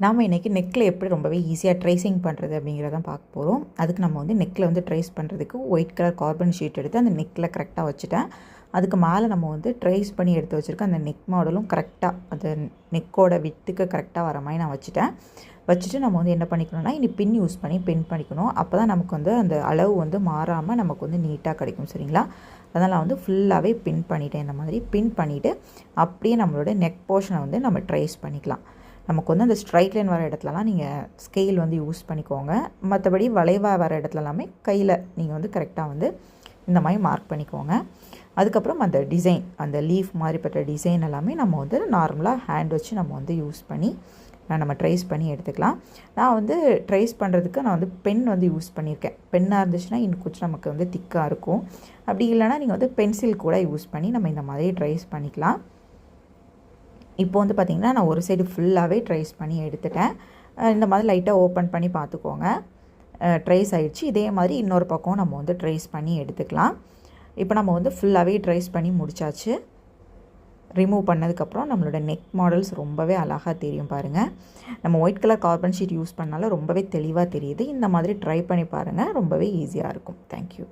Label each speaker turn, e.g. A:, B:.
A: நாம் இன்றைக்கி நெக்கில் எப்படி ரொம்பவே ஈஸியாக ட்ரேசிங் பண்ணுறது அப்படிங்கிறதான் பார்க்க போகிறோம். அதுக்கு நம்ம வந்து நெக்கில் வந்து ட்ரேஸ் பண்ணுறதுக்கு ஒயிட் கலர் கார்பன் ஷீட் எடுத்து அந்த நெக்கில் கரெக்டாக வச்சுட்டேன். அதுக்கு மேலே நம்ம வந்து ட்ரேஸ் பண்ணி எடுத்து வச்சுருக்க அந்த நெக் மாடலும் கரெக்டாக அந்த நெக்கோட விட்டுக்கு கரெக்டாக வர மாதிரி நான் வச்சுட்டு நம்ம வந்து என்ன பண்ணிக்கணும்னா இனி பின் யூஸ் பண்ணி பின் பண்ணிக்கணும். அப்போ தான் நமக்கு வந்து அந்த அளவு வந்து மாறாமல் நமக்கு வந்து நீட்டாக கிடைக்கும். சரிங்களா? அதனால் நான் வந்து ஃபுல்லாகவே பின் பண்ணிவிட்டேன். இந்த மாதிரி பின் பண்ணிவிட்டு அப்படியே நம்மளோட நெக் போர்ஷனை வந்து நம்ம ட்ரேஸ் பண்ணிக்கலாம். நமக்கு வந்து அந்த ஸ்ட்ரைட் லைன் வர இடத்துலலாம் நீங்கள் ஸ்கேல் வந்து யூஸ் பண்ணிக்கோங்க. மற்றபடி வளைவாக வர இடத்துல எல்லாமே கையில் நீங்கள் வந்து கரெக்டாக வந்து இந்த மாதிரி மார்க் பண்ணிக்கோங்க. அதுக்கப்புறம் அந்த டிசைன், அந்த லீஃப் மாதிரிப்பட்ட டிசைன் எல்லாமே நம்ம வந்து நார்மலாக ஹேண்ட் வச்சு நம்ம வந்து யூஸ் பண்ணி நம்ம ட்ரேஸ் பண்ணி எடுத்துக்கலாம். நான் வந்து ட்ரேஸ் பண்ணுறதுக்கு நான் வந்து பென் வந்து யூஸ் பண்ணியிருக்கேன். பென்னாக இருந்துச்சுன்னா இன்னும் கொஞ்சம் நமக்கு வந்து திக்காக இருக்கும். அப்படி இல்லைனா நீங்கள் வந்து பென்சில் கூட யூஸ் பண்ணி நம்ம இந்த மாதிரி ட்ரேஸ் பண்ணிக்கலாம். இப்போ வந்து பார்த்திங்கன்னா நான் ஒரு சைடு ஃபுல்லாகவே ட்ரேஸ் பண்ணி எடுத்துட்டேன். இந்த மாதிரி லைட்டாக ஓப்பன் பண்ணி பார்த்துக்கோங்க. ட்ரேஸ் ஆகிடுச்சு. இதே மாதிரி இன்னொரு பக்கம் நம்ம வந்து ட்ரேஸ் பண்ணி எடுத்துக்கலாம். இப்போ நம்ம வந்து ஃபுல்லாகவே ட்ரேஸ் பண்ணி முடித்தாச்சு. ரிமூவ் பண்ணதுக்கப்புறம் நம்மளோட நெக் மாடல்ஸ் ரொம்பவே அழகாக தெரியும் பாருங்கள். நம்ம white colour carbon sheet use பண்ணாலும் ரொம்பவே தெளிவாக தெரியுது. இந்த மாதிரி ட்ரை பண்ணி பாருங்கள். ரொம்பவே ஈஸியாக இருக்கும். தேங்க்யூ.